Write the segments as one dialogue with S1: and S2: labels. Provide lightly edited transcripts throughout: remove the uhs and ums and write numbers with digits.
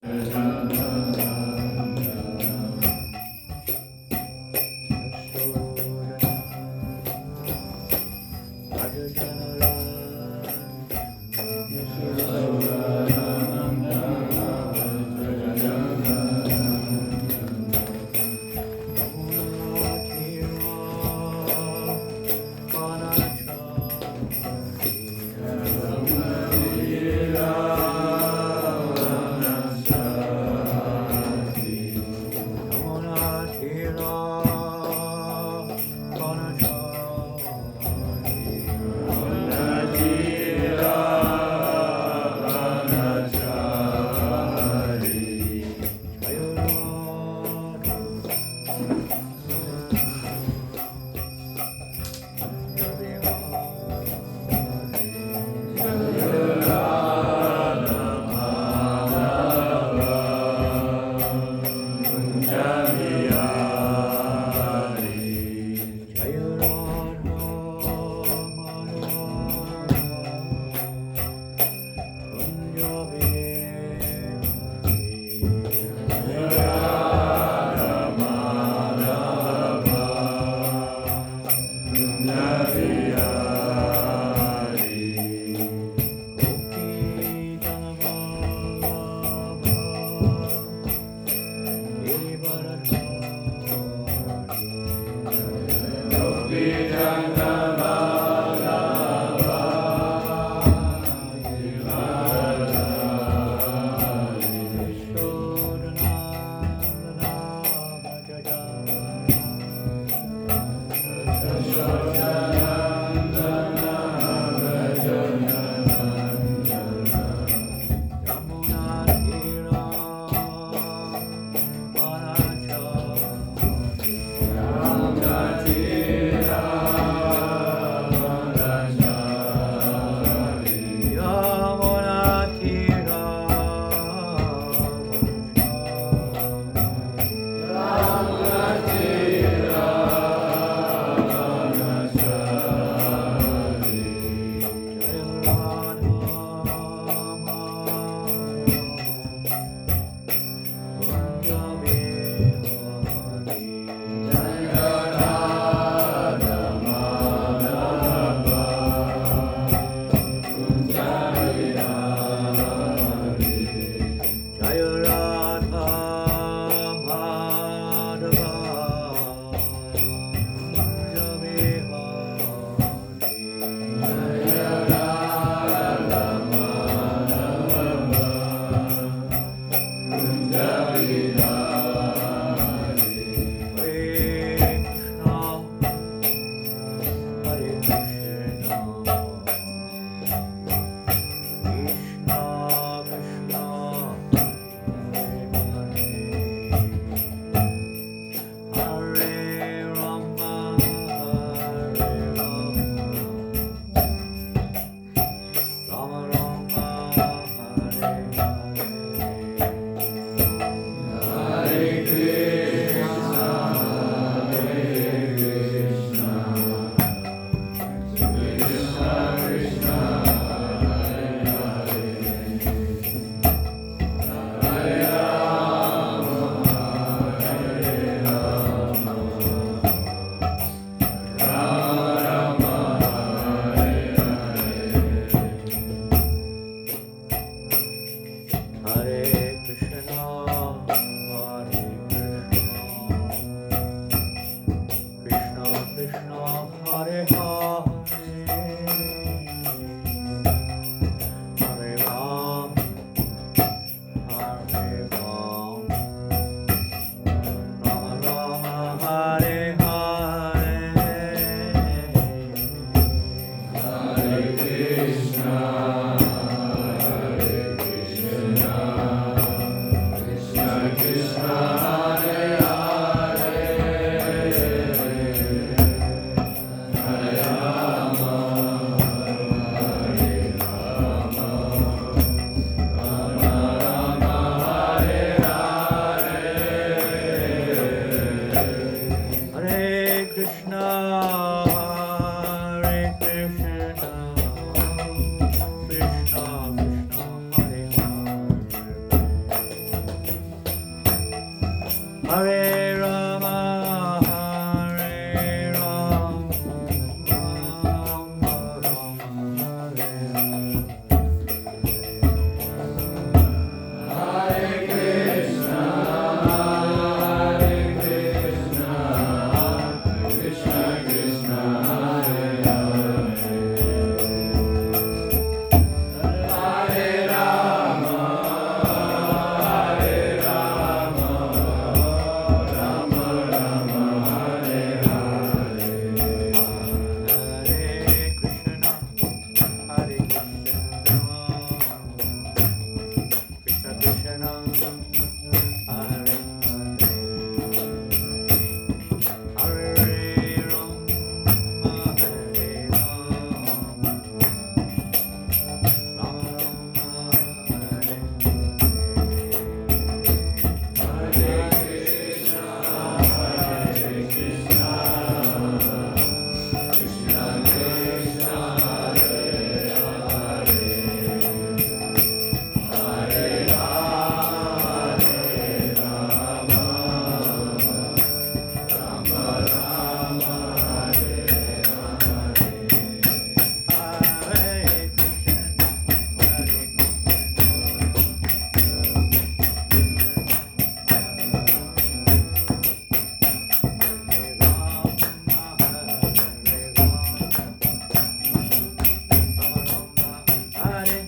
S1: Hare Hare Rama, Hare Rama, Rama Rama, Hare Hare Krishna, Krishna Krishna, Hare Hare Rama, Hare Rama, Rama Rama, Hare Hare, Hare Krishna, Hare Krishna, Krishna Krishna, Hare Hare, Hare Rama, Hare Rama, Rama Rama, Hare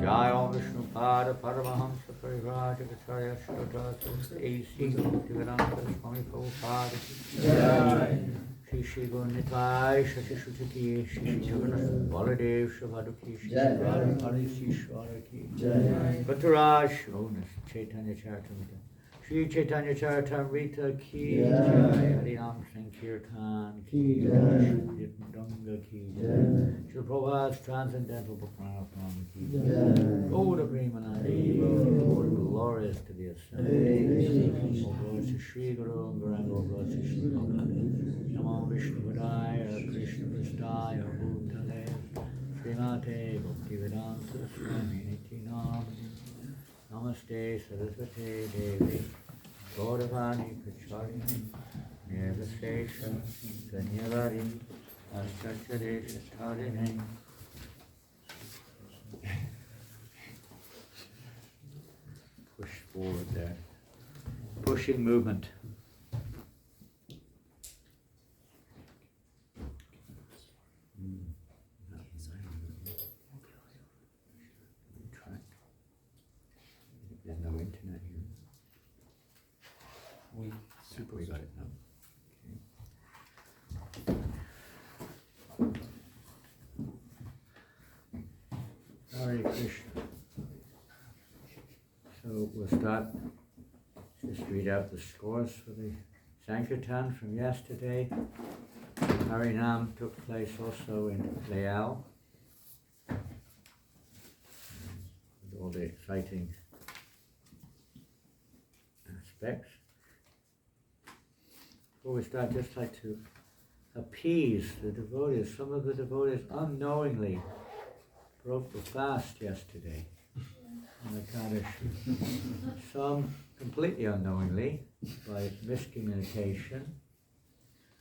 S1: Jai Om Vishnu Pada Paramahamsa Parivrajakacharya Shrotatus A.C. Bhaktivedanta Swami Prabhupada Shri Shri Gurnitai Shashi Shutaki Shri Jagannath Baladev Shabhaduki Shri Radharani Shwaraki Bhattaraj Shronas Chaitanya Charitamrita Shri Chaitanya Charitamrita Ki Jai Harinam Sankirtan Ki Jai Shri Mridanga Ki Jai Shri Prabhupada's Transcendental Pranam Ki Jai Lord of Premanandi Lord glorious to the ascended all glories to Shri Guru and Gauranga all glories to Shri Prabhupada Namo Vishnu Padaya Krishna Prasthaya Bhutale Srimate Bhaktivedanta Swami Niti Namani Namaste Saraswate Devi Gauravani Pracharini Nirvasesha Ganyavari Ashtacharesha Tarini Push forward there. Pushing movement. There's no internet here. We got it now. Okay. Hare Krishna. So we'll start. Just read out the scores for the Sankirtan from yesterday. Harinam took place also in Leal. With all the exciting aspects. Before we start, just like to appease the devotees. Some of the devotees unknowingly broke the fast yesterday on Ekadashi. Some completely unknowingly by miscommunication,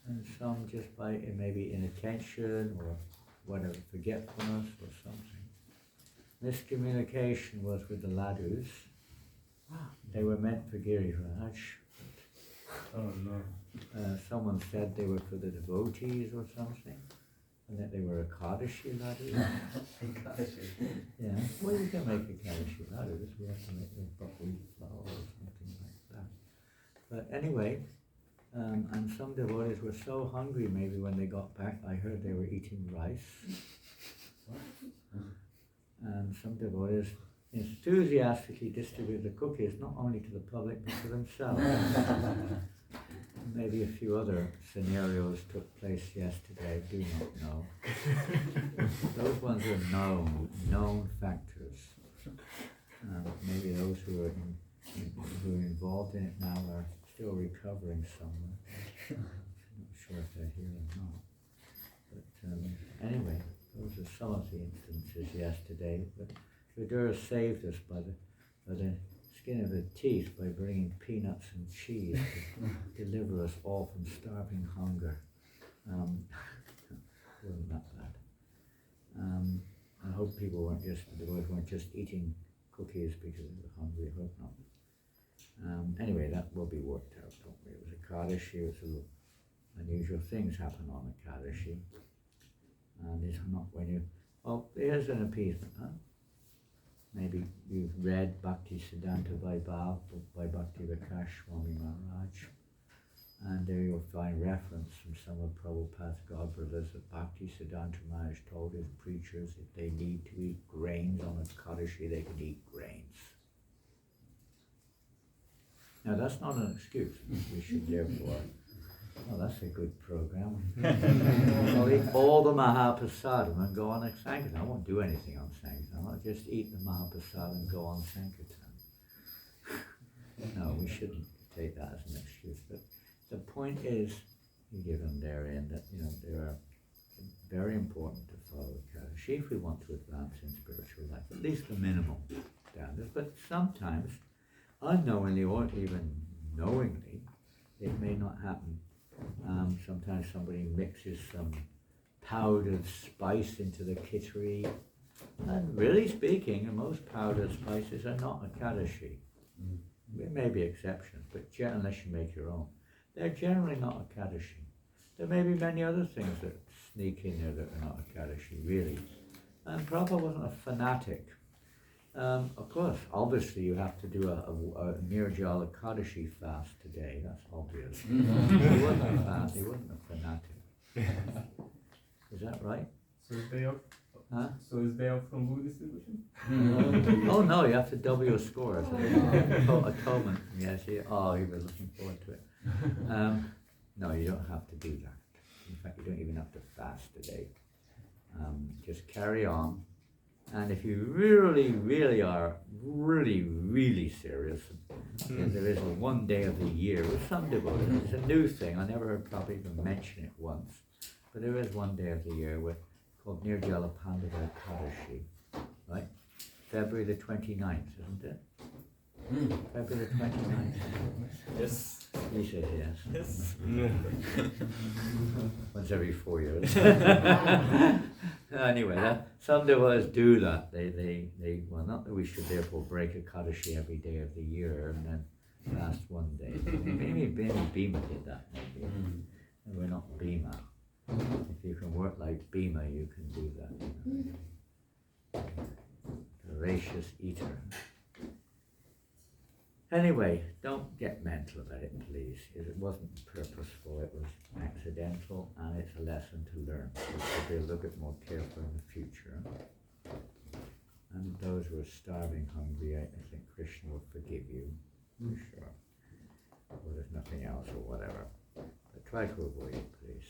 S1: and some just by maybe inattention or whatever, forgetfulness or something. Miscommunication was with the ladus. They were meant for Giriraj.
S2: Oh no.
S1: Someone said they were for the devotees or something, and that they were a Kadashi laddu. Yeah, well, you can make a Kadashi laddu, just we have to make a buckwheat flour or something like that. But anyway, and some devotees were so hungry, maybe when they got back, I heard they were eating rice. And some devotees enthusiastically distributed the cookies not only to the public but to themselves. Maybe a few other scenarios took place yesterday, I do not know. Those ones are known factors. Maybe those who are involved in it now are still recovering somewhere. I'm not sure if they're here or not. But anyway, those are some of the instances yesterday. But Vidura saved us by the skin of her teeth by bringing peanuts and cheese to deliver us all from starving hunger. Wasn't that bad. I hope people weren't just eating cookies because they were hungry. I hope not. Anyway, that will be worked out, don't we? It was a Kadashi, unusual things happen on a Kadashi. And it's not when you, here's an appeasement, huh? Maybe you've read Bhakti Siddhanta Vaibhav by Bhakti Vikas Swami Maharaj, and there you'll find reference from some of Prabhupada's godbrothers that Bhakti Siddhanta Maharaj told his preachers if they need to eat grains on a Kadashi, they can eat grains. Now that's not an excuse. We should therefore, that's a good program. I'll eat all the Mahaprasadam and go on a Sankirtan. I won't do anything on Sankirtan. I'll just eat the Mahaprasadam and go on Sankirtan. No, we shouldn't take that as an excuse. But the point is, given therein, that they are very important to follow Kadashi if we want to advance in spiritual life, at least the minimal standards. But sometimes, unknowingly or even knowingly, it may not happen. Sometimes somebody mixes some powdered spice into the kitchery, and really speaking, most powdered spices are not a Kadashi. There may be exceptions, but unless you make your own, they're generally not a Kadashi. There may be many other things that sneak in there that are not a Kadashi, really. And Prabhupada wasn't a fanatic. Of course, obviously you have to do a Nirjala Kadashi fast today, that's obvious. He wasn't a fast, he wasn't a fanatic. Is that right?
S2: So is day off?
S1: Huh?
S2: So is day off from Buddhist devotion?
S1: Oh no, you have to double your scores. Atonement, yes. He was looking forward to it. No, you don't have to do that. In fact, you don't even have to fast today. Just carry on. And if you really are really serious, there is one day of the year with some devotees. It's a new thing. I never heard Prabhupada even mention it once. But there is one day of the year called Nirjala Pandava Kadashi, right? February the 29th, isn't it? February the 29th.
S2: Yes.
S1: He said yes.
S2: Yes.
S1: Once every 4 years. Anyway, some devotees do that. They not that we should therefore break a Kadashi every day of the year and then fast one day. Maybe Bhima did that, maybe. And we're not Bhima. If you can work like Bhima, you can do that. Voracious eater. Anyway, don't get mental about it, please. It wasn't purposeful, it was accidental, and it's a lesson to learn. We should be a little bit more careful in the future. And those who are starving, hungry, I think Krishna will forgive you, for sure. Or there's nothing else or whatever. But try to avoid it, please.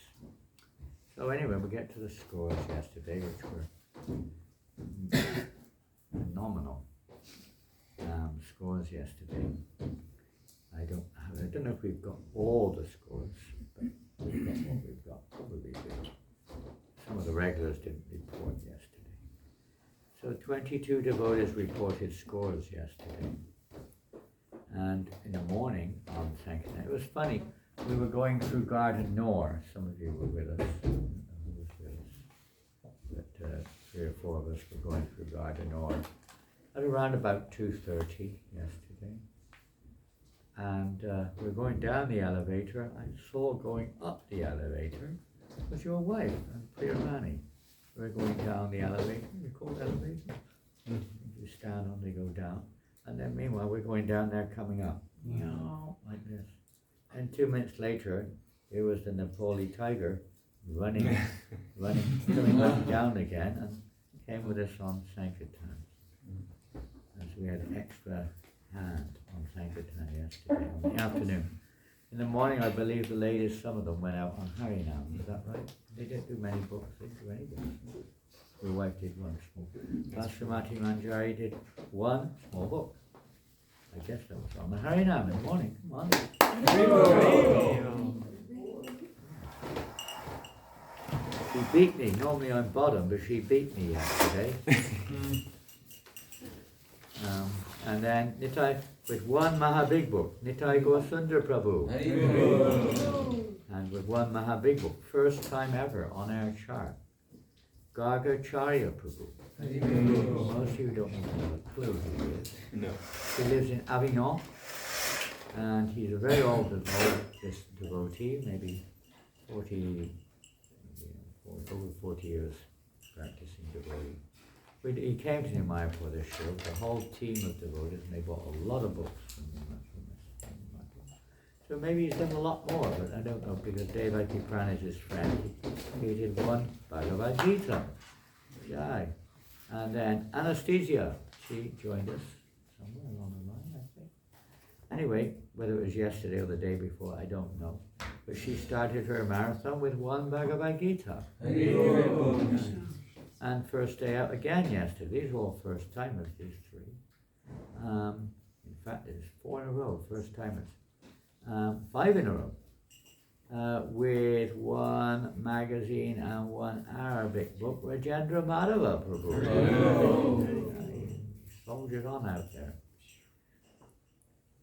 S1: So anyway, we get to the scores yesterday, which were phenomenal. Scores yesterday. I don't know if we've got all the scores, but we've got what we've got. Probably do. Some of the regulars didn't report yesterday. So 22 devotees reported scores yesterday. And in the morning on Sankirtan, it was funny. We were going through Garden Nor. Some of you were with us. Who was with us? But 3 or 4 of us were going through Garden Nor. At around about 2:30 yesterday. and we're going down the elevator. I saw going up the elevator was your wife and Priyamani. We're going down the elevator. You call it elevator? You stand on, they go down. And then meanwhile, we're going down there, coming up. You know, like this. And 2 minutes later, it was the Nepali tiger running, coming back down again, and came with us on Sankirtan. As we had extra hand on Sankirtan yesterday, in the afternoon. In the morning, I believe the ladies, some of them went out on Harinam. Is that right? They didn't do many books. They didn't do any books. Your wife did one small book. Srimati Manjari did one small book. I guess that was on the Harinam in the morning. Come on. She beat me. Normally I'm bottom, but she beat me yesterday. And then Nitai with one Mahabig book, Nitai Gosundar Prabhu. And with one Mahabig book, first time ever on our chart, Gargacharya Prabhu. Most of you don't have a clue who he is.
S2: No.
S1: He lives in Avignon, and he's a very old devotee, maybe 40, over 40 years practicing devotee. He came to Nimaya for this show, the whole team of devotees, and they bought a lot of books from this. So maybe he's done a lot more, but I don't know, because Devaki Pran is his friend. He did one Bhagavad Gita. Jai. And then Anastasia, she joined us somewhere along the line, I think. Anyway, whether it was yesterday or the day before, I don't know. But she started her marathon with one Bhagavad Gita. And first day out again yesterday. These are all first timers, these three. In fact, it's 4 in a row, first timers. 5 in a row. With one magazine and one Arabic book, Rajendra Madhava Prabhu. Soldiers on out there.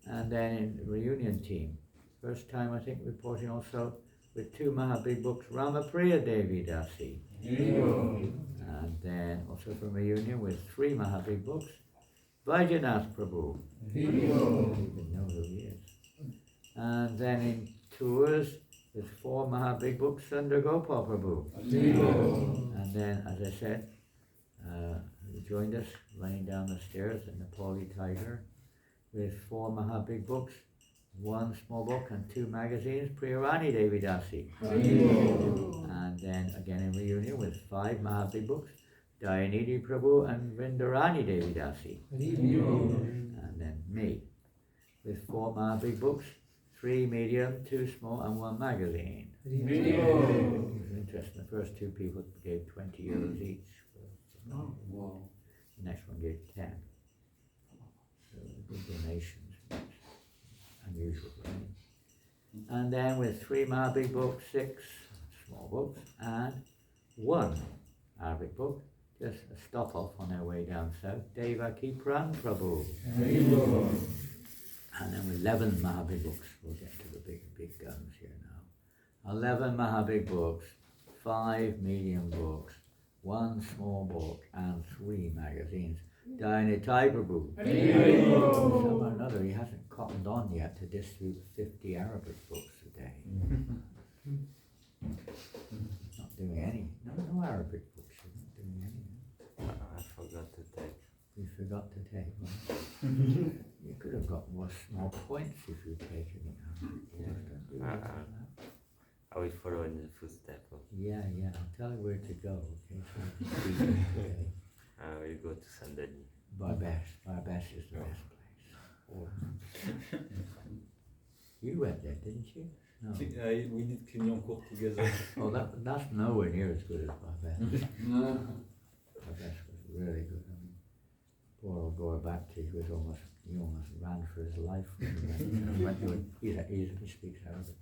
S1: And then in the reunion team, first time I think reporting also with 2 Mahabig books, Ramapriya Devi Dasi. And then also from reunion with 3 Mahabig books, Vaijanath Prabhu. I don't even know who he is. And then in tours with 4 Mahabig books, Sundar Gopal Prabhu. And then, as I said, he joined us running down the stairs, the Nepali tiger, with 4 Mahabig books, 1 small book and 2 magazines, Priyarani Devi Dasi. And then again in reunion with 5 Mahabig books, Dayanidhi Prabhu and Vrindarani Devi Dasi. And then me, with 4 Mahabig books, 3 medium, 2 small and 1 magazine. It was interesting, the first 2 people gave 20 euros each. The next one gave 10. So good donations. Unusual, right? And then with 3 Mahabig books, 6 small books, and 1 Arabic book, just a stop off on our way down south, Devaki Pran Prabhu. And then with 11 Mahabig books, we'll get to the big guns here now. 11 Mahabig books, 5 medium books, 1 small book, and 3 magazines. Dayanidhi Prabhu. Some or another, he hasn't cottoned on yet to distribute 50 Arabic books a day. Not doing any. No Arabic books. He's not doing any.
S3: I forgot to take.
S1: You forgot to take one. You could have got more small points if you'd taken it.
S3: I will follow in the footsteps.
S1: Yeah. I'll tell you where to go. Okay.
S3: I will go to Saint Denis.
S1: Barbash is the best place. You went there, didn't you? No.
S4: We did Clignancourt together.
S1: Oh, that's nowhere near as good as Barbash. Barbash was really good. I mean, poor old Gorabakti, he almost ran for his life. He speaks Arabic.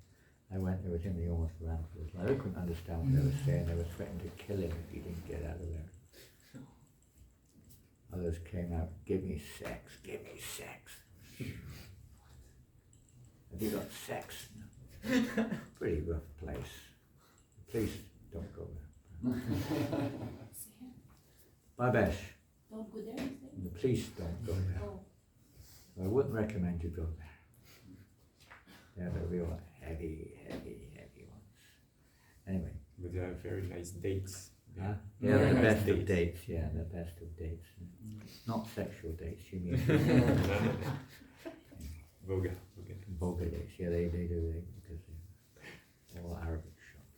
S1: I went there with him, he almost ran for his life. I couldn't understand what they were saying. They were threatening to kill him if he didn't get out of there. Others came out, give me sex. Have you got sex? No. Pretty rough place. Please don't go there. Barbash.
S5: Don't go there, you say?
S1: The police don't go there.
S5: Oh.
S1: I wouldn't recommend you go there. They're the real heavy ones. Anyway.
S5: But they are very nice dates.
S1: Huh?
S5: Yeah,
S1: Yeah, the
S5: nice
S1: best of
S5: dates.
S1: dates, yeah, the best of dates. Not sexual dates, you mean.
S5: Voga.
S1: Vulgar dates, yeah, they do, because they're all Arabic shops.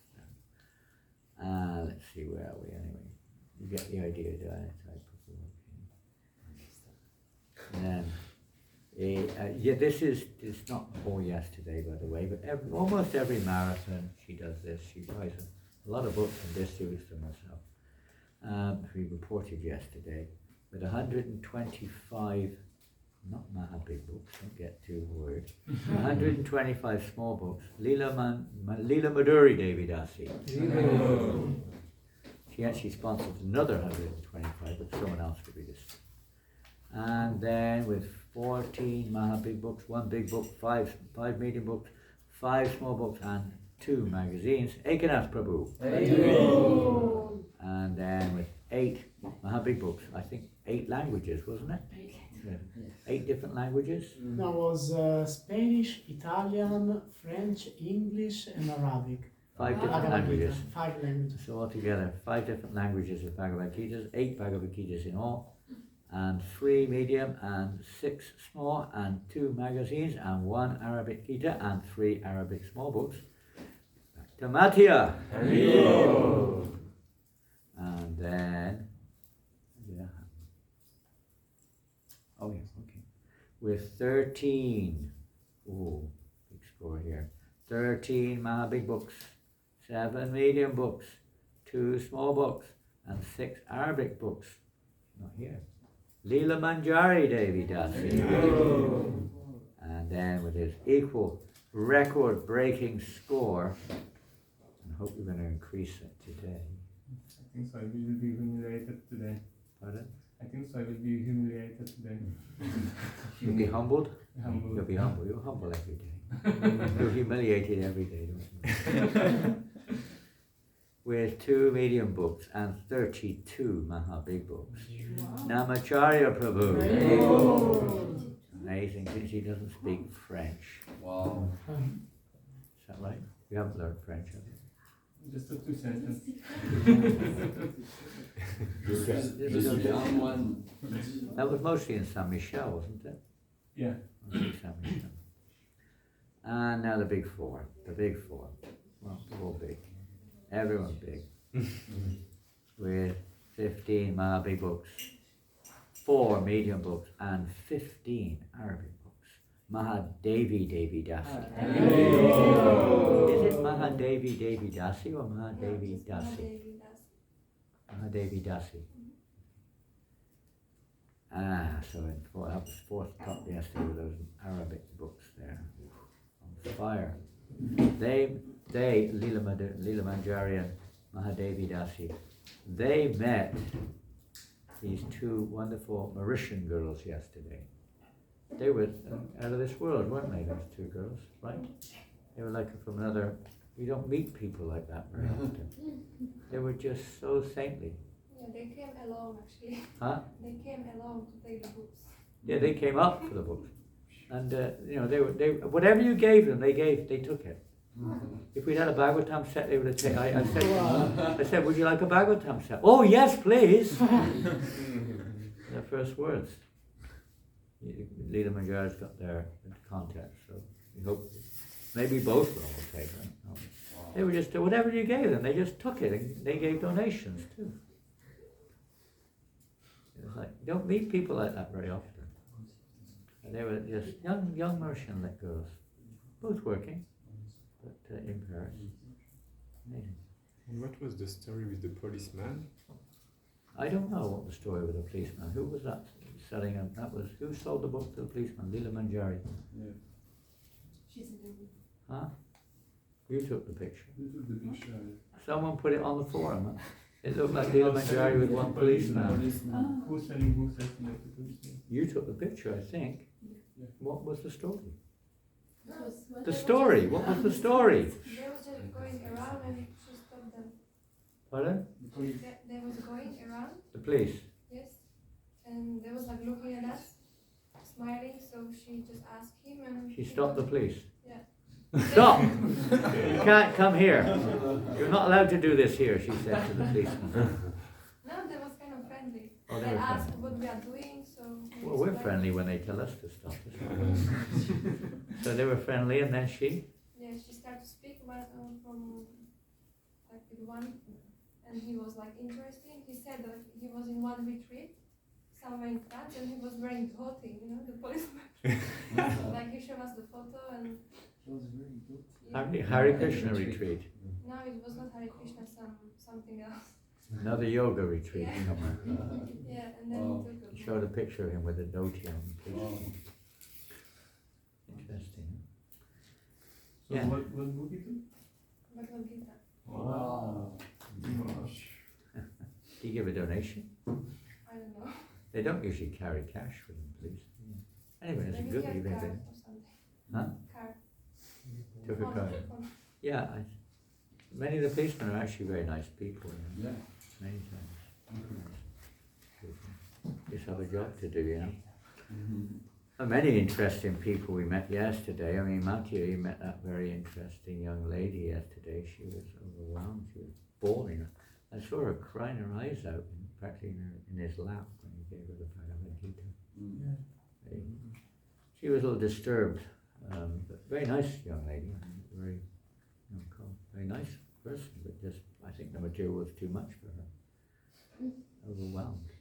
S1: Let's see, where are we anyway? You get the idea, do I? Then, it's not all yesterday, by the way, but almost every marathon she does this. She buys a lot of books and distributes them herself. We reported yesterday that 125, not Maha big books, don't get too worried, 125 small books, Lila Madhuri Devi Dasi. She actually sponsored another 125, but someone else will be this. And then with 14 Maha big books, 1 big book, 5 medium books, 5 small books, and 2 magazines, Ekanath Prabhu. And then with 8 Maha big books, I think 8 languages, wasn't it? Yeah. 8 different languages?
S6: That was Spanish, Italian, French, English, and Arabic.
S1: 5 different
S6: Bhagavad
S1: languages.
S6: Gita, 5 languages.
S1: So altogether, 5 different languages of Bhagavad Gitas, 8 Bhagavad Gitas in all, and 3 medium, and 6 small, and 2 magazines, and 1 Arabic Gita, and 3 Arabic small books. Back to Matya. And then, with 13, big score here, 13 Maha big books, 7 medium books, 2 small books, and 6 Arabic books. Not here. Lila Manjari Devi Dasi. And then with his equal record-breaking score, and I hope we're going to increase it today.
S2: I think so. I will be humiliated today.
S1: Pardon?
S2: I think so. I will be humiliated today.
S1: You'll be humbled?
S2: Humble.
S1: You'll be humble. You're humble every day. You're humiliated every day, don't you? With 2 medium books and 32 Maha big books. Namacharya Prabhu. Amazing, since he doesn't speak French.
S4: Wow.
S1: Is that right? You haven't learned French, have you?
S2: Just a 2 sentences.
S1: That was mostly in Saint Michel, wasn't it?
S2: Yeah.
S1: Mostly Saint Michel. And now the big 4. The big 4. Well, they're all big. Everyone's big. With 15 Maha big books, 4 medium books, and 15 Arabic books. Mahadevi Devi Dasi. Is it Mahadevi Devi Dasi or Mahadevi Dasi? Mahadevi Dasi. So that was 4th cup yesterday with those Arabic books there. On fire. They Lila Manjari and Mahadevi Dasi, they met these 2 wonderful Mauritian girls yesterday. They were out of this world, weren't they, those 2 girls, right? They were like from another, you don't meet people like that very often. They were just so saintly.
S7: Yeah, they came alone actually.
S1: Huh?
S7: They came alone to take the books.
S1: Yeah, they came up for the books. And, they whatever you gave them, they took it. If we'd had a Bhagavatam set, they would have taken. I said, would you like a Bhagavatam set? Oh, yes, please. Their first words. Lila Manjari's got their contact, so we hope maybe both of them will take it. They were just, whatever you gave them, they just took it, and they gave donations too. It was like, you don't meet people like that very often. And they were just young Mauritian girls, both working. But in Paris. Amazing.
S5: And what was the story with the policeman?
S1: I don't know what the story with the policeman. Who was that selling them? That was who sold the book to the policeman? Lila Manjari.
S4: Yeah.
S7: She's in the room.
S1: Huh? You took the picture.
S2: You took the picture.
S1: Someone put it on the forum. Huh? It looked like Lila Manjari with 1 policeman.
S2: Who's selling books estimated to policeman?
S1: You took the picture, I think.
S2: Yeah.
S1: What was the story?
S7: What
S1: The story. What was the story?
S7: They was just going around and she stopped them.
S1: Pardon?
S7: They was going around,
S1: The police.
S7: yes, and they was like looking at us, smiling. So she just asked him and
S1: She stopped the police.
S7: Yeah.
S1: Stop! You can't come here. You're not allowed to do this here, she said to the policeman.
S7: No, they was kind of friendly.
S1: Oh, they
S7: They
S1: were
S7: asked
S1: friendly.
S7: what we are doing, so. we
S1: Well, we're
S7: explained.
S1: friendly when they tell us to stop. So they were friendly, and then she?
S7: Yeah, she started to speak from like with one, and he was like interesting. He said that he was in one retreat somewhere in France, and he was wearing dhoti, you know, the policeman. Like he showed us the photo, and yeah.
S1: Hare Krishna retreat.
S7: No, it was not Hare Krishna, something else.
S1: Another yoga retreat
S7: Yeah.
S1: somewhere.
S7: Yeah, and then
S4: Wow.
S7: he took a
S1: He showed a picture of him with a dhoti on.
S4: Wow.
S1: Interesting.
S2: So
S1: Yeah.
S2: what book it is?
S7: Bhagavad Gita.
S4: Wow.
S1: Do you give a donation?
S7: I don't know.
S1: They don't usually carry cash for them, please. Yeah. Anyway, it's a
S7: Maybe
S1: good
S7: he had
S1: evening.
S7: card
S1: then.
S7: or something.
S1: Huh?
S7: Card.
S1: Took a
S7: Phone,
S1: card.
S7: phone.
S1: Yeah, many of the policemen are actually very nice people.
S4: Yeah.
S1: Many times. Just have a job to do, you know. Many interesting people we met yesterday. I mean, Matthew, you met that very interesting young lady yesterday. She was overwhelmed. She was bawling. I saw her crying her eyes out, practically in his lap when he gave her the Bhagavad Gita. She was a little disturbed, but very nice young lady. Very, very nice person, but just I think the material was too much for her. Overwhelmed.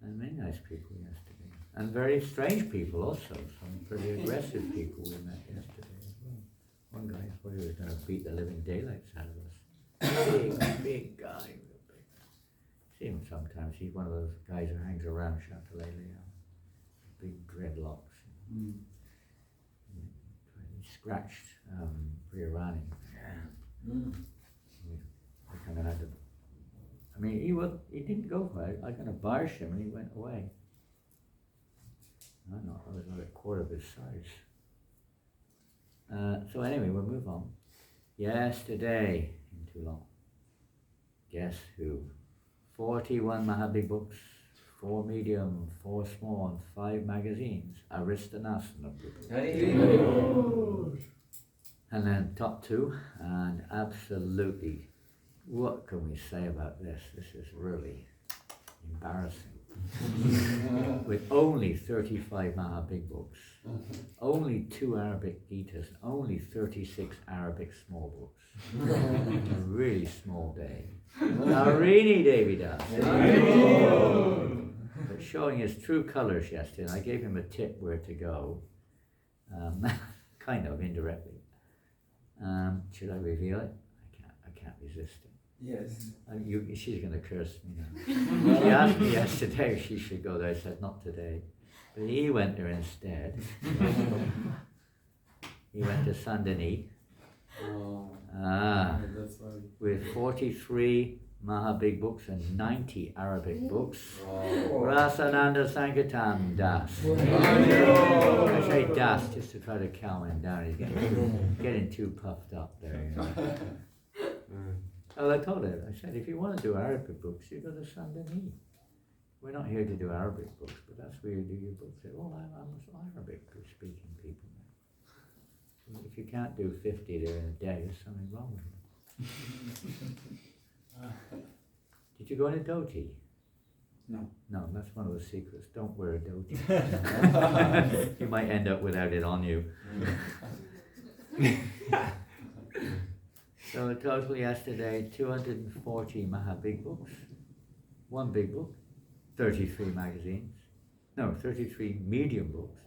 S1: And many nice people yesterday. And very strange people also. Some pretty aggressive people we met yesterday as well. One guy thought he was going to beat the living daylights out of us. Big guy. Real big. See him sometimes. He's one of those guys who hangs around Chatelet. Big dreadlocks. He scratched Priorani. I kind of had to. I mean, he didn't go for it. I kind of barshed him and he went away. I was about a quarter of his size. So anyway, we'll move on. Yesterday in Toulon, guess who? 41 Mahabig books, 4 medium, 4 small, and 5 magazines. Aristanasana. And then top 2, and absolutely, what can we say about this? This is really embarrassing. With only 35 Mahabig books, only 2 Arabic Gitas, only 36 Arabic small books. A really small day. Narini Devidas. But showing his true colours yesterday, and I gave him a tip where to go, kind of indirectly. Should I reveal it? I can't resist it.
S4: Yes.
S1: She's going to curse me now. She asked me yesterday if she should go there. I said, not today. But he went there instead. He went to Saint Denis.
S4: That's why.
S1: With 43 Mahabig books and 90 Arabic books.
S4: Wow.
S1: Rasananda Sankatam Das. I say Das just to try to calm him down. He's getting too puffed up there. You know. Well, I told her, I said, if you want to do Arabic books, you go to Saint Denis. We're not here to do Arabic books, but that's where you do your books. I said, well, I'm Arabic speaking people now. If you can't do 50 there in a day, there's something wrong with you. Did you go in a dhoti?
S4: No.
S1: No, that's one of the secrets. Don't wear a dhoti. You might end up without it on you. So total yesterday, 240 Mahabig books, 1 big book, 33 magazines, 33 medium books,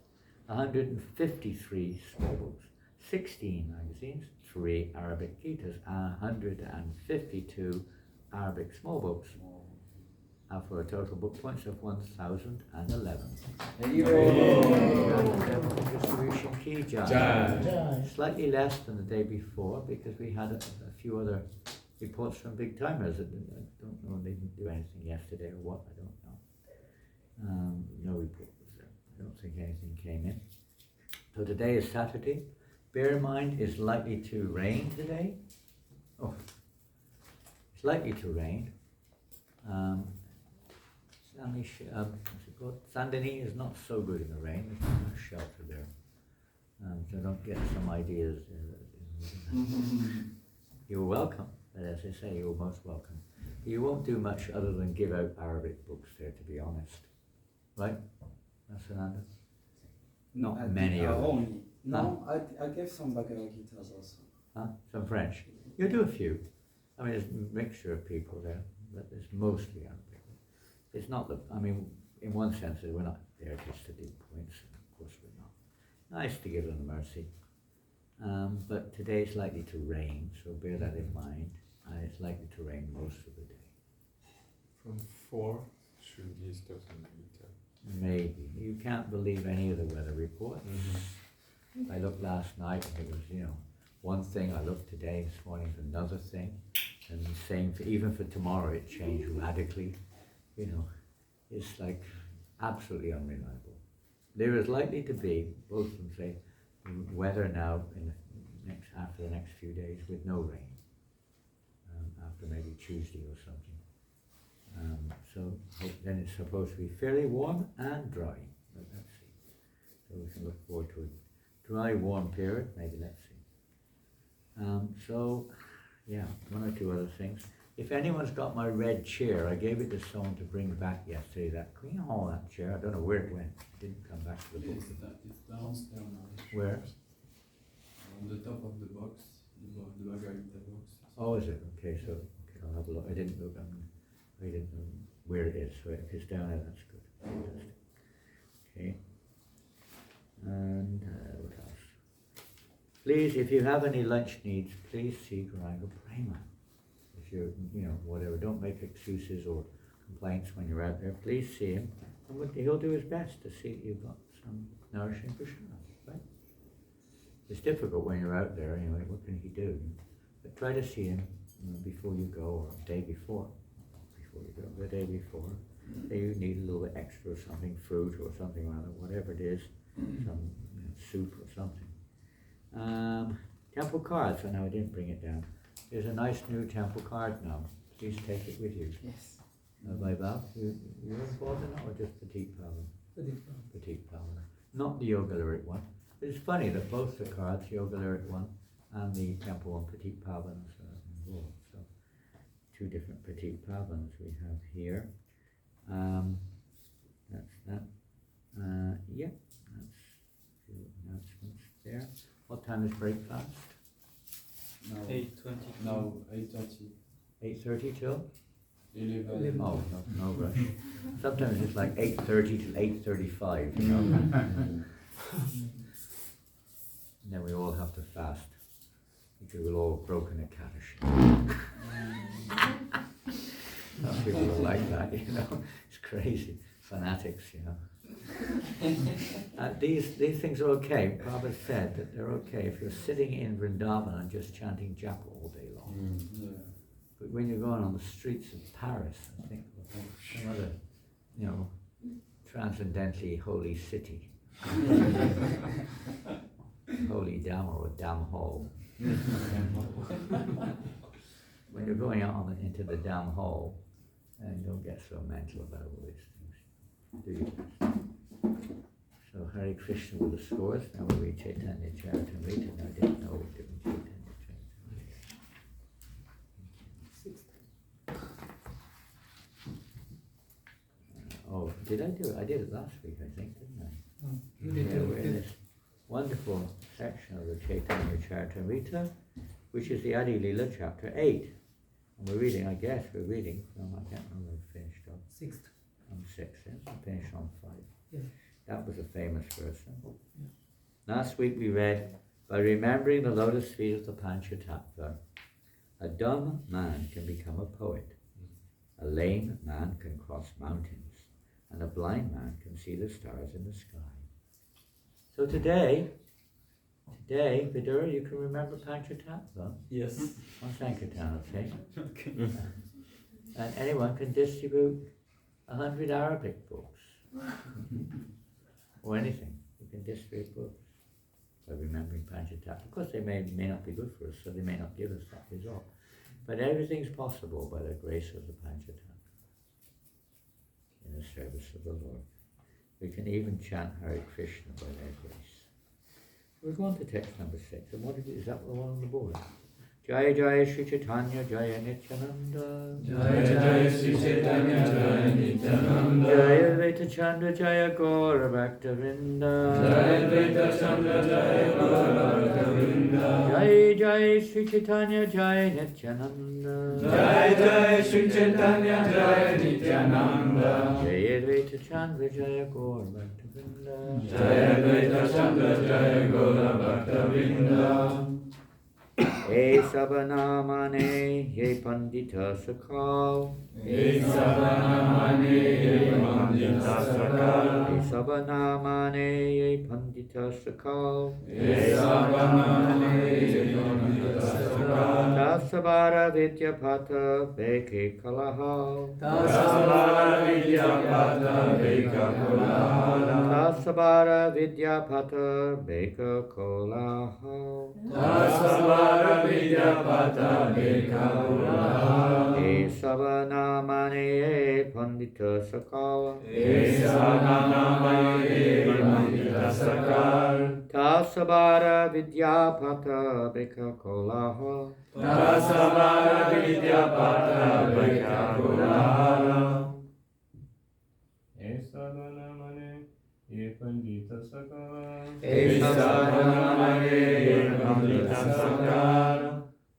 S1: 153 small books, 16 magazines, 3 Arabic Gitas, and 152 Arabic small books, and for a total book points of 1,011. Distribution key, John.
S6: Jai.
S1: Slightly less than the day before because we had a few other reports from big timers. I don't know if they didn't do anything yesterday or what, I don't know. No report was there. I don't think anything came in. So today is Saturday. Bear in mind it's likely to rain today. Oh, it's likely to rain. Saint Denis is not so good in the rain. There's not much shelter there. so don't get some ideas. You're welcome, but as I say, you're most welcome. You won't do much other than give out Arabic books there, to be honest. Right? That's Fernando? Not
S4: I
S1: many
S4: did,
S1: of them.
S4: only. No, I gave some Baccarat guitars also.
S1: Huh? Some French. You do a few. I mean, there's a mixture of people there, but it's mostly Arabic. It's not the, I mean, in one sense, we're not there just to do points. Of course we're not. Nice to give them the mercy. But today it's likely to rain, so bear that in mind. It's likely to rain most of the day.
S5: From 4 should be starting later.
S1: Maybe. You can't believe any of the weather reports. I looked last night and it was, one thing. I looked today, this morning, another thing. And the same, even for tomorrow, it changed radically. It's like absolutely unreliable. There is likely to be, both of them say, weather now after the next few days with no rain. After maybe Tuesday or something. So then it's supposed to be fairly warm and dry. But let's see. So we can look forward to a dry, warm period. Maybe let's see. So yeah, one or two other things. If anyone's got my red chair, I gave it to someone to bring back yesterday. Can you haul that chair? I don't know where it went. It didn't come back to the book.
S2: It's downstairs now.
S1: Where?
S2: On the top of the box, the Margarita box.
S1: Oh, is it? Okay, so I'll have a look. I didn't look. I didn't know where it is. So if it's down there, that's good. Fantastic. Okay. And what else? Please, if you have any lunch needs, please see Garango Prima. If you're, whatever, don't make excuses or complaints when you're out there. Please see him. He'll do his best to see that you've got some nourishing prasad, right? It's difficult when you're out there, anyway. What can he do? But try to see him before you go, or the day before. The day before. Say you need a little bit extra or something, fruit or something rather, whatever it is, some soup or something. Temple cards. I know I didn't bring it down. There's a nice new temple card now. Please take it with you.
S6: Yes.
S1: Vaibhav, you're involved in it or just Petit Pavan? Petit Pavan. Not the Yoga Lyric one. But it's funny that both the cards, Yoga Lyric one and the temple one, Petit Pavans, are involved. So, two different Petit Pavans we have here. That's that. Yeah, that's a few announcements there. What time is breakfast?
S4: No,
S2: 8:20.
S4: no, 8:30.
S1: 8:30 till?
S4: 11.
S1: Oh, no rush. Sometimes it's like 8:30 till 8:35, And then we all have to fast because we'll all have broken a Kaddish. Some people are like that, It's crazy. Fanatics, These things are okay. Prabhupada said that they're okay if you're sitting in Vrindavan and just chanting japa all day long.
S4: Yeah.
S1: But when you're going on the streets of Paris, I think, or some other, transcendently holy city, holy Dam or Dam Hall. When you're going out into the Dam Hall, and don't get so mental about all these things. Do your best. So Hare Krishna with the scores. Now we read Chaitanya Charitamrita. I didn't know we were doing Chaitanya Charitamrita. Oh, did I do it? I did it last week, I think, didn't I?
S6: You did
S1: We're in this wonderful section of the Chaitanya Charitamrita, which is the Adi Lila, chapter 8. And we're reading from, I can't remember, we finished on
S6: 6th.
S1: On 6, yes? We finished on 5.
S6: Yes.
S1: That was a famous verse. Last week we read, by remembering the lotus feet of the Panchatattva, a dumb man can become a poet, a lame man can cross mountains, and a blind man can see the stars in the sky. So today, Vidura, you can remember Panchatattva?
S2: Yes.
S1: On Sankirtan, okay? And anyone can distribute 100 Arabic books. Or anything. You can distribute books by remembering Panchatattva. Of course, they may not be good for us, so they may not give us that result. But everything's possible by the grace of the Panchatattva in the service of the Lord. We can even chant Hare Krishna by their grace. We're going to text number 6. And what is that the one on the board? Jaya Jaya Shri Chaitanya Jaya Nityananda
S2: Jaya Jaya Sri Chaitanya Jaya Nityananda
S1: Jaya Advaita Chandra Jaya Gaura Bhaktavinda
S2: Jaya Advaita Chandra Jaya Gaura Bhaktavinda
S1: Jaya Jaya Shri Chaitanya Jaya Nityananda
S2: Jaya Jaya Sri Chaitanya Jaya Nityananda
S1: Jaya Advaita Chandra Jaya Gaura Bhaktavinda
S2: Jaya Advaita Chandra Jaya Gaura Bhaktavinda
S1: Ye Sabanamane Ye Pandita Sakal
S2: Ye Sabanamane Ye Pandita Sakal
S1: Ye Sabanamane Ye Pandita Sakal
S2: Ye Sabanamane Ye Pandita Sakal
S1: Tasavara Vidyapata Veke Kalahal
S2: Tasavara Vidyapata Veka Kolahala
S1: Tasavara Vidyapata Veka Kalahal
S2: Tasavara Vidyapata Veka Kolahala
S1: Ye Sabanamane Ye Pandita Sakal
S2: Ye Sabanamane Ye Pandita Sakal
S1: Tasavara Vidyapata Veka Kalahal
S2: Tasavara Vidyapata Veka Kolahala
S5: Ye Sabanamane Ye Pandita Sakala
S2: Ye Sabanamane Ye Pandita Sakal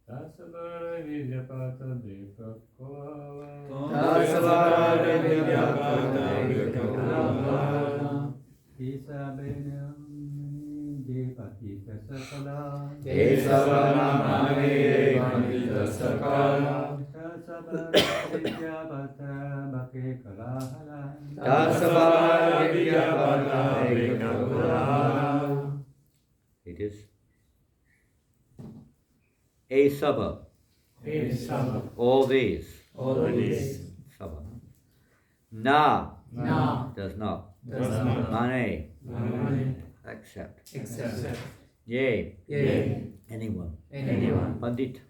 S5: Tasavara Vidyapata Deka Koala
S2: Tasavara Vidyapata Veka Kolahala Ye Sabanamane Ye Pandita Sakal Tasavara Vidyapata Veka Kolahala
S1: It is a Saba. All these. Saba. Na. Does not. Mane. Accept. Yea. Anyone. Pandit.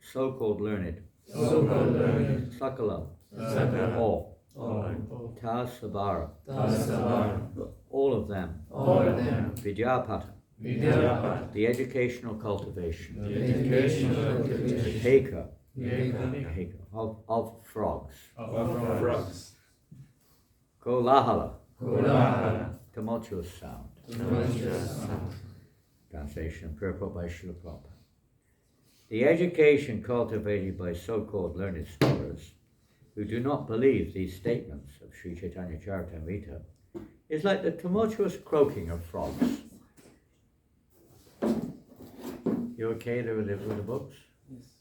S1: So-called learned. Sakala. All. Tasavara. All of them. Vidyapata. The educational cultivation. Heka. Of frogs. Kolahala. Tumultuous sound. Translation, purport by Srila Prabhupada. The education cultivated by so-called learned scholars who do not believe these statements of Sri Chaitanya Charitamrita is like the tumultuous croaking of frogs. You okay there with the books?
S4: Yes.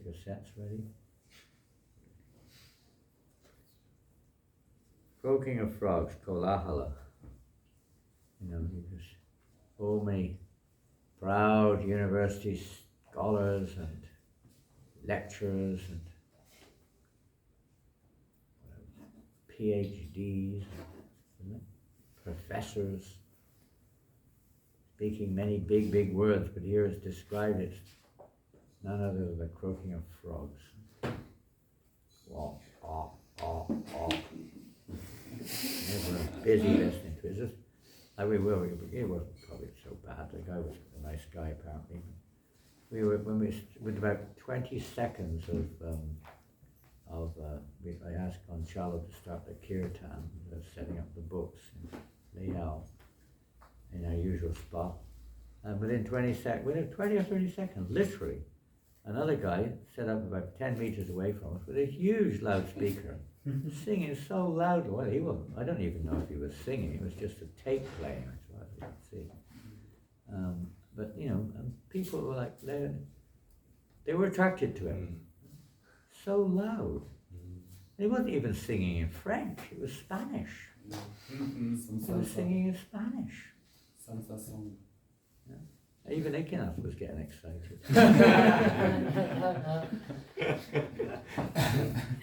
S1: Your sets ready? Croaking of frogs, kolahala. So many proud university scholars and lecturers and PhDs, professors, speaking many big words, but here it's described as none other than the croaking of frogs. Never busy listening to it. It's just like it wasn't probably so bad. The guy was a nice guy apparently. With about 20 seconds I asked Gonzalo to start the kirtan, setting up the books and layout in our usual spot. And within 20 or 30 seconds, literally, another guy set up about 10 meters away from us with a huge loudspeaker, singing so loudly. Well, he wasn't. I don't even know if he was singing. It was just a tape playing, as far as I could see. But people were like, they were attracted to him. So loud. He wasn't even singing in French. It was Spanish. He was singing in Spanish.
S4: Salsa song.
S1: Even Ikenaf was getting excited.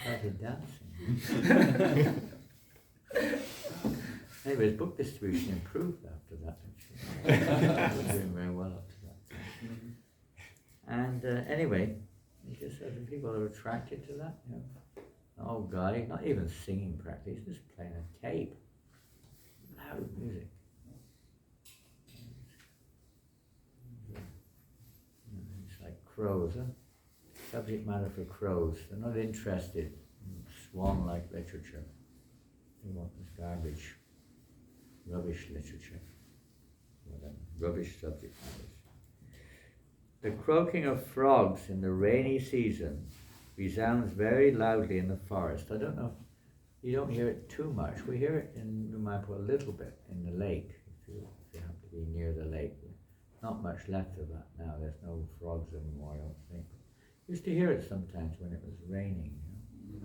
S1: Started dancing. Anyway, his book distribution improved after that, actually. He was doing very well up to that. And anyway, he just said that people are attracted to that. An old guy, not even singing practically, he's just playing a tape. Loud music. crows, huh? Subject matter for crows. They're not interested in swan-like literature. They want this garbage, rubbish literature. Whatever. Rubbish subject matters. The croaking of frogs in the rainy season resounds very loudly in the forest. I don't know, you don't hear it too much. We hear it in Numaipo a little bit in the lake, if you happen to be near the lake. Not much left of that now. There's no frogs anymore, I don't think. Used to hear it sometimes when it was raining,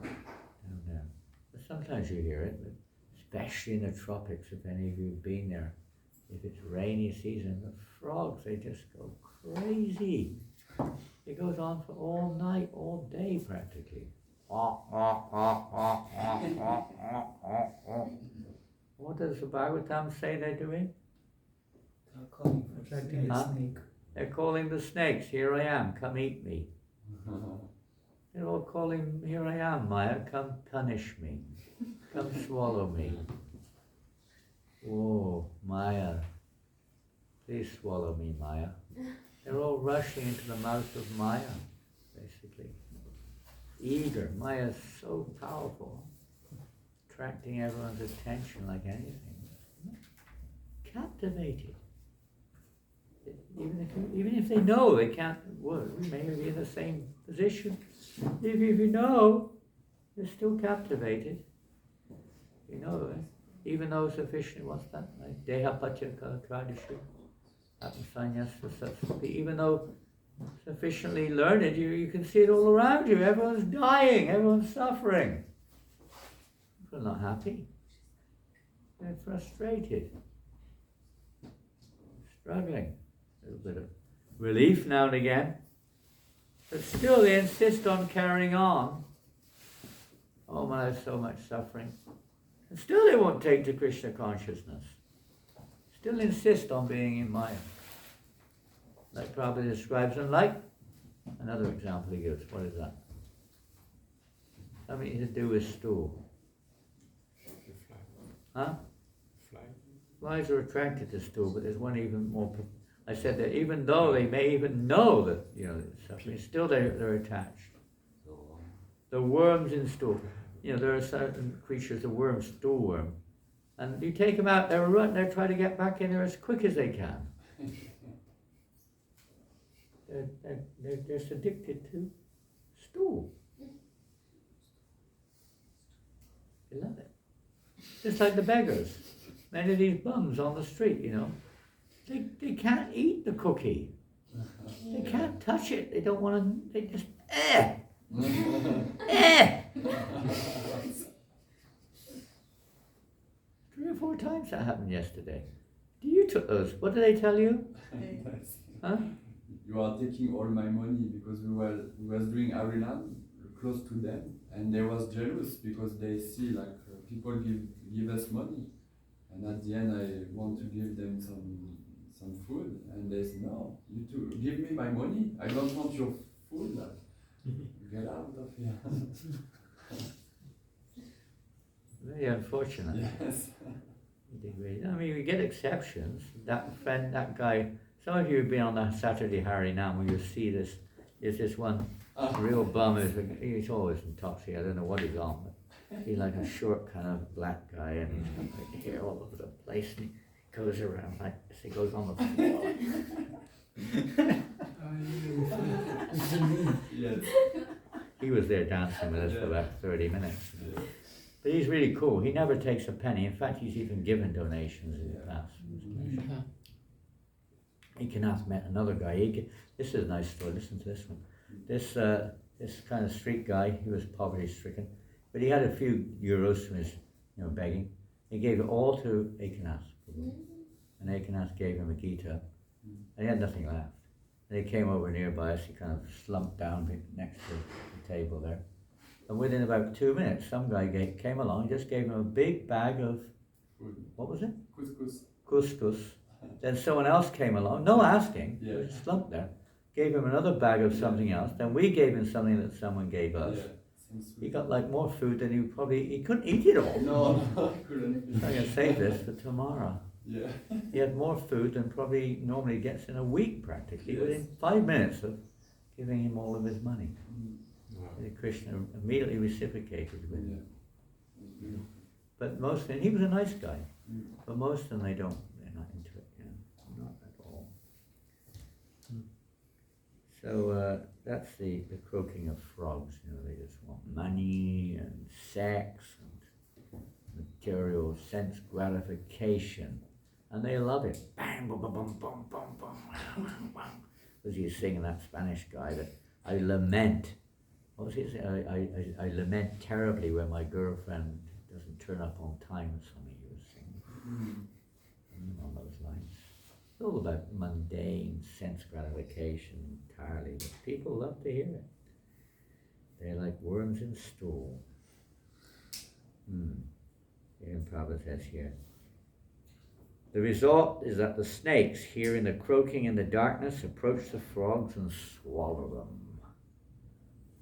S1: down there. But sometimes you hear it, but especially in the tropics, if any of you have been there. If it's rainy season, the frogs, they just go crazy. It goes on for all night, all day practically. What does the Bhagavatam say they're doing?
S4: Attracting a snake.
S1: They're calling the snakes, here I am, come eat me. They're all calling, here I am, Maya, come punish me. Come swallow me. Oh, Maya, please swallow me, Maya. They're all rushing into the mouth of Maya, basically. Eager. Maya's so powerful, attracting everyone's attention like anything. Captivated. Even if they know they can't, well, we may be in the same position. If you know, they're still captivated. You know, even though sufficient, what's that? Like Deha Patyaka Kadishu, Atmasanyas, even though sufficiently learned, you can see it all around you. Everyone's dying, everyone's suffering. People are not happy. They're frustrated, struggling. A little bit of relief now and again, but still they insist on carrying on. Oh man, there's so much suffering. And still they won't take to Krishna consciousness. Still insist on being in Maya. Like Prabhupada describes, and like another example he gives. What is that? Something to do with stool.
S5: The fly.
S1: Huh?
S5: Fly.
S1: Flies are attracted to stool, but there's one even more. I said that even though they may even know that, it's suffering, still they're attached. The worms in stool. There are certain creatures, the worm, stool worm, and you take them out, they're trying to get back in there as quick as they can. They're just addicted to stool. They love it. Just like the beggars. Many of these bums on the street, they can't eat the cookie. They can't touch it. They don't want to, they just, eh! 3 or 4 times that happened yesterday. You took those. What did they tell you? Huh?
S2: You are taking all my money because we was doing Arilan close to them, and they was jealous because they see people give us money, and at the end I want to give them some food, and they say no, you too, give me my money. I don't want your food. Get out of here.
S1: Very unfortunate.
S2: Yes.
S1: I mean, we get exceptions. That friend, that guy, some of you have been on the Saturday Harinam where you see this, there's this one real bum, he's always intoxicated, I don't know what he's on, but he's like a short kind of black guy, and he's got like hair all over the place, and he goes around like this, he goes on the floor.
S2: Yes.
S1: He was there dancing with us for about 30 minutes. But he's really cool. He never takes a penny. In fact, he's even given donations in the past. Ekanath met another guy. This is a nice story. Listen to this one. This kind of street guy, he was poverty-stricken, but he had a few euros from his, begging. He gave it all to Ekanath, and Ekanath gave him a Gita, and he had nothing left. And he came over nearby us. He kind of slumped down next to the table there. And within about 2 minutes, some guy came along, just gave him a big bag of, what was it?
S2: Couscous.
S1: Couscous. Then someone else came along, no asking, he was slumped there, gave him another bag of something else. Then we gave him something that someone gave us. He got like more food than he couldn't eat it all.
S2: No, I couldn't.
S1: I'm going to save this for tomorrow.
S2: Yeah.
S1: He had more food than probably normally gets in a week practically, within 5 minutes of giving him all of his money.
S5: Wow.
S1: Krishna immediately reciprocated with him.
S2: Yeah.
S1: But most, and he was a nice guy, but most of them they're not into it, not at all. So that's the croaking of frogs, they just want money and sex and material sense gratification, and they love it. Bang, boom, boom, boom, boom, boom, boom, boom. Was he singing that Spanish guy that I lament? What was he saying? I lament terribly when my girlfriend doesn't turn up on time or something he was singing. On those lines. It's all about mundane sense gratification entirely, but people love to hear it. They're like worms in stool. Here Prabhupada says here. The result is that the snakes, hearing the croaking in the darkness, approach the frogs and swallow them.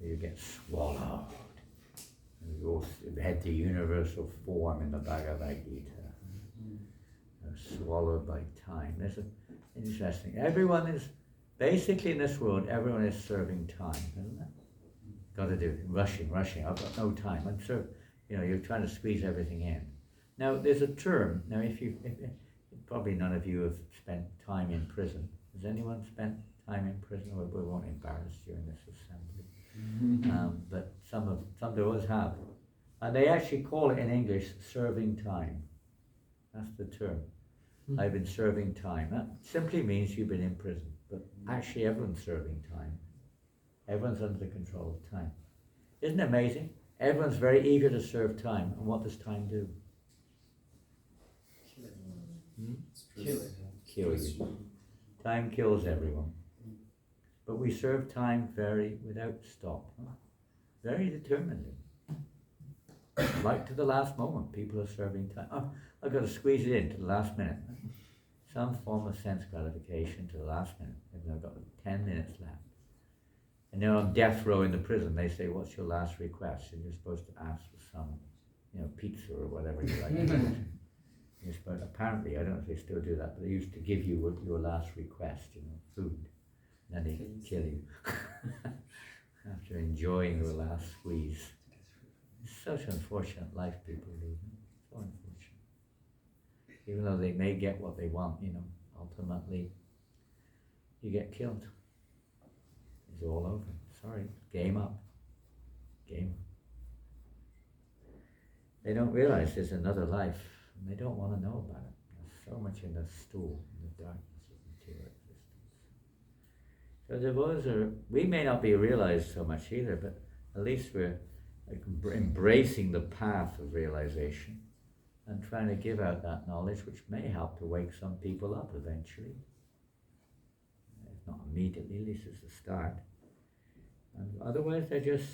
S1: You get swallowed. And you had the universal form in the Bhagavad Gita. Swallowed by time. There's interesting. Everyone is, basically in this world, everyone is serving time, isn't it? Got to do it. Rushing. I've got no time. I'm you're trying to squeeze everything in. Now, there's a term. Now, if probably none of you have spent time in prison. Has anyone spent time in prison? Well, we won't embarrass you in this assembly. But some of us have. And they actually call it in English serving time. That's the term. I've been serving time. That simply means you've been in prison. But actually everyone's serving time. Everyone's under the control of time. Isn't it amazing? Everyone's very eager to serve time. And what does time do? Kill you. Time kills everyone. But we serve time without stop. Very determinedly. Right to the last moment, people are serving time. Oh, I've got to squeeze it in to the last minute. Some form of sense gratification to the last minute. I've got 10 minutes left. And they're on death row in the prison. They say, what's your last request? And you're supposed to ask for some, pizza or whatever you like to eat. You're supposed, apparently, I don't know if they still do that, but they used to give you your last request, food. And then they kill you. After enjoying your last squeeze. It's such an unfortunate life people live. So unfortunate. Even though they may get what they want, ultimately you get killed. It's all over. Sorry, game up. Game up. They don't realize there's another life, and they don't want to know about it. There's so much in the stool, in the darkness of material existence. So devotees we may not be realized so much either, but at least we're embracing the path of realization and trying to give out that knowledge, which may help to wake some people up eventually. If not immediately, at least it's a start. And otherwise they're just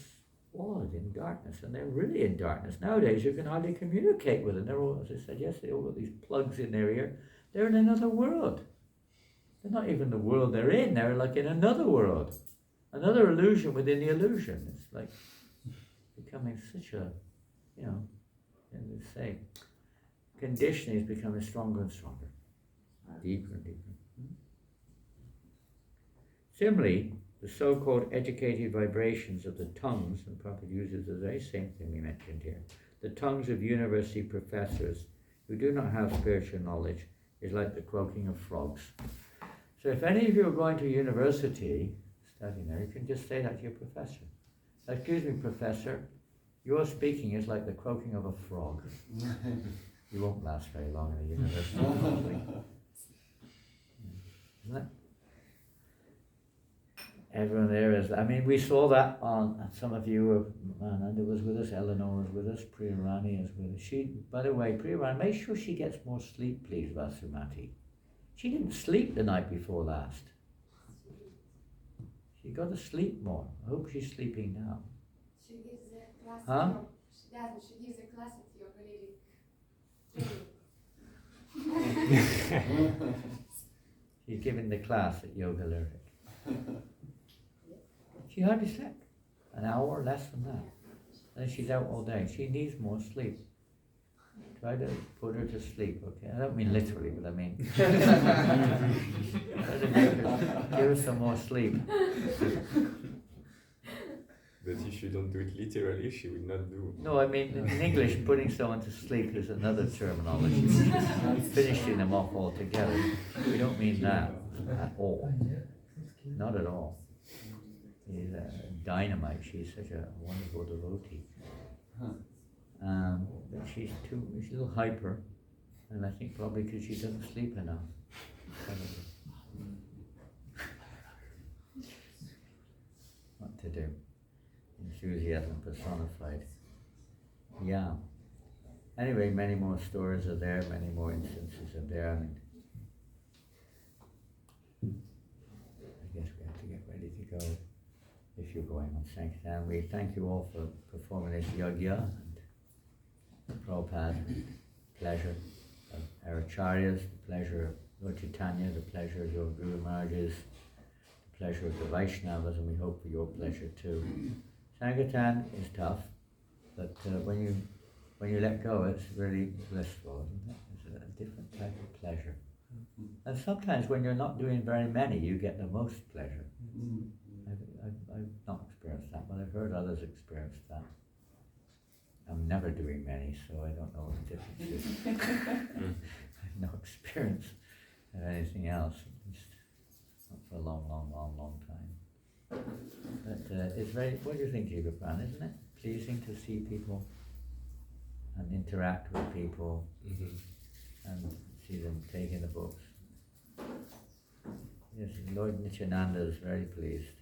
S1: swallowed in darkness, and they're really in darkness. Nowadays you can hardly communicate with them. They're all, as I said yesterday, all got these plugs in their ear. They're in another world. They're not even the world they're in, they're like in another world. Another illusion within the illusion. It's like becoming such a, and they say, conditioning is becoming stronger and stronger, deeper and deeper. Similarly, the so-called educated vibrations of the tongues, and Prabhupada uses the very same thing we mentioned here, the tongues of university professors who do not have spiritual knowledge is like the croaking of frogs. So if any of you are going to university, studying there, you can just say that to your professor. Excuse me, professor, your speaking is like the croaking of a frog. You won't last very long in the university, probably. Isn't it? Everyone there is, we saw that on, some of you, Ananda was with us, Eleanor was with us, Priya Rani is with us. By the way, Priya Rani, make sure she gets more sleep, please, Vasumati. She didn't sleep the night before last. She got to sleep more. I hope she's sleeping now.
S8: She gives a class.
S1: Huh?
S8: She doesn't. She gives a class at Yoga Lyric.
S1: She's giving the class at Yoga Lyric. She hardly slept. An hour, less than that. And she's out all day. She needs more sleep. Try to put her to sleep, okay? I don't mean literally, but I mean try to give her some more sleep.
S5: But if you don't do it literally, she will not do.
S1: No, I mean, in English, putting someone to sleep is another terminology, which is finishing them off altogether. We don't mean that at all. Not at all. She's dynamite. She's such a wonderful devotee. But she's a little hyper, and I think probably because she doesn't sleep enough. Probably. What to do? Enthusiasm personified. Yeah. Anyway, many more stories are there, many more instances are there. I mean, I guess we have to get ready to go if you're going on Sankirtan. We thank you all for performing this yagya, and Prabhupada, pleasure of our acharyas, the pleasure of Lord Chaitanya, the pleasure of your Guru Maharajas, the pleasure of the Vaishnavas, and we hope for your pleasure too. Sankirtan is tough, but when you let go, it's really blissful, isn't it? It's a different type of pleasure. And sometimes when you're not doing very many, you get the most pleasure. I've not experienced that, but I've heard others experience that. I'm never doing many, so I don't know what the difference is. I've no experience of anything else, at least not for a long time. But it's very, what do you think, Jiva Pran, isn't it? Pleasing to see people and interact with people and see them taking the books. Yes, Lord Nityananda is very pleased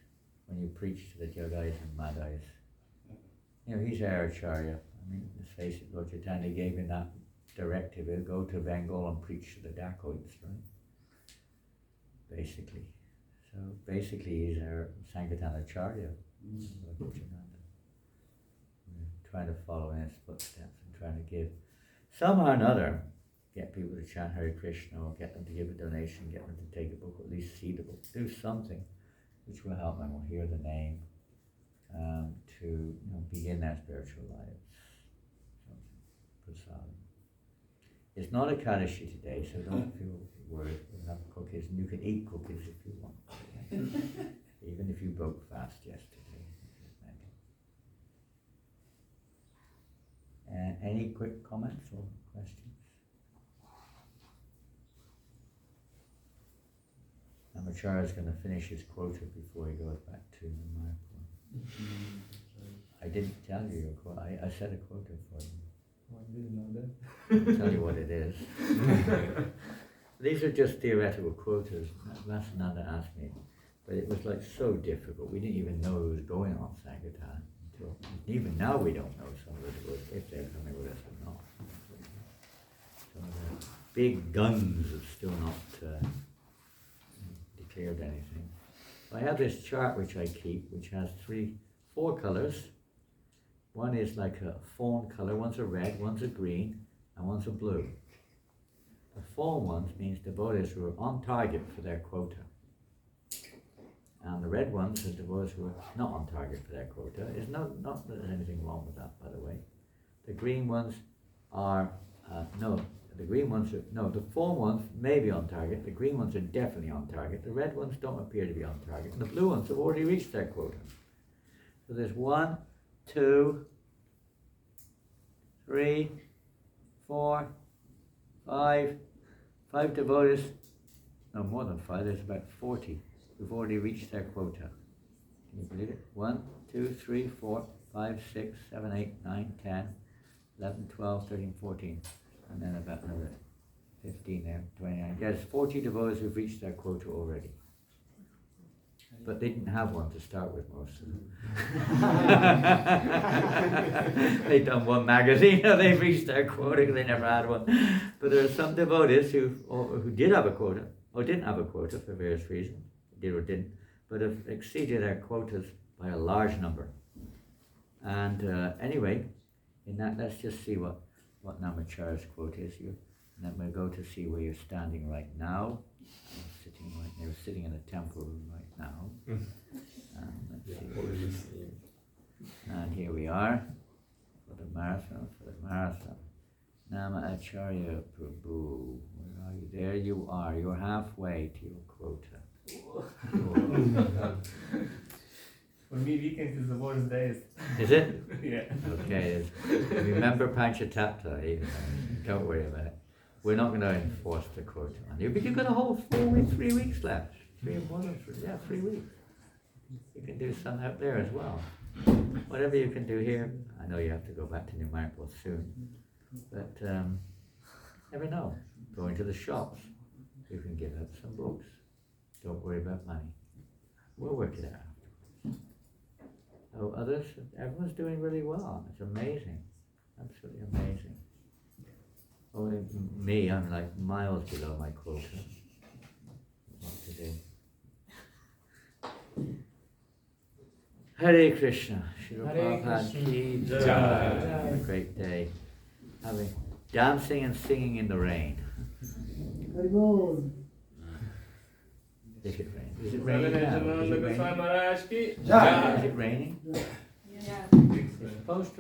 S1: when you preach to the Jagais and Madhais. You know, he's our Acharya. I mean, let's face it, Lord Chaitanya gave him that directive, he'll go to Bengal and preach to the dacoits, right? Basically. So basically he's our Sankirtan Acharya, Lord Nityananda. We're trying to follow in his footsteps and trying to give, somehow or another, get people to chant Hare Krishna, or get them to give a donation, get them to take a book, or at least see the book, do something which will help them, or hear the name, to begin their spiritual lives. Prasadam. It's not a Kadashi today, so don't feel worried. We'll have cookies, and you can eat cookies if you want. Even if you broke fast yesterday. Any quick comments or questions? Amacharya is going to finish his quota before he goes back to Mayapur. I didn't tell you your quota. I said a quota for you.
S4: I didn't know that.
S1: I'll tell you what it is. These are just theoretical quotas. Vasananda asked me, but it was like so difficult. We didn't even know who was going on Sankirtan until, even now we don't know some of the quotas, if they're coming with us or not. So the big guns have still not declared anything. I have this chart which I keep, which has four colors. One is like a fawn color, one's a red, one's a green, and one's a blue. The fawn ones means devotees who are on target for their quota. And the red ones are devotees who are not on target for their quota. It's not that there's anything wrong with that, by the way. The green ones are, the fawn ones may be on target, the green ones are definitely on target, the red ones don't appear to be on target, and the blue ones have already reached their quota. So there's 1, 2, 3, 4, 5 devotees, no more than 5, there's about 40 who've already reached their quota. Can you believe it? 1, 2, 3, 4, 5, 6, 7, 8, 9, 10, 11, 12, 13, 14, and then about another 15 there, 29. There's 40 devotees who've reached their quota already. But they didn't have one to start with, most of them. They'd done one magazine, they've reached their quota because they never had one. But there are some devotees who did have a quota, or didn't have a quota for various reasons, did or didn't, but have exceeded their quotas by a large number. And anyway, in that, let's just see what Namacharya's quote is here. And then we'll go to see where you're standing right now. You're sitting in a temple room right now. And let's see. And here we are for the marathon. Nama Acharya Prabhu. Where are you? There you are. You're halfway to your quota.
S4: For me, weekends is the worst days.
S1: Is it?
S4: Yeah.
S1: Okay, remember Panchatattva, even though, don't worry about it. We're not going to enforce the quota on you, but you've got a whole 3 weeks left. 3 or 4 weeks, yeah, 3 weeks. You can do some out there as well. Whatever you can do here, I know you have to go back to New Marlborough soon, but never know. Go into the shops, you can give out some books. Don't worry about money. We'll work it out. Oh, others, everyone's doing really well. It's amazing, absolutely amazing. Only me, I'm like miles below my quota. What to do? Hare Krishna, Shri
S6: Hare
S1: Prabhupada
S6: Krishna.
S1: ki
S5: Jai.
S1: jai. Have a great day. Having dancing and singing in the rain. If it rains. Is it raining now? Is it raining?
S4: Maharaj ki
S1: Is it raining?
S8: Yeah.
S1: It's supposed to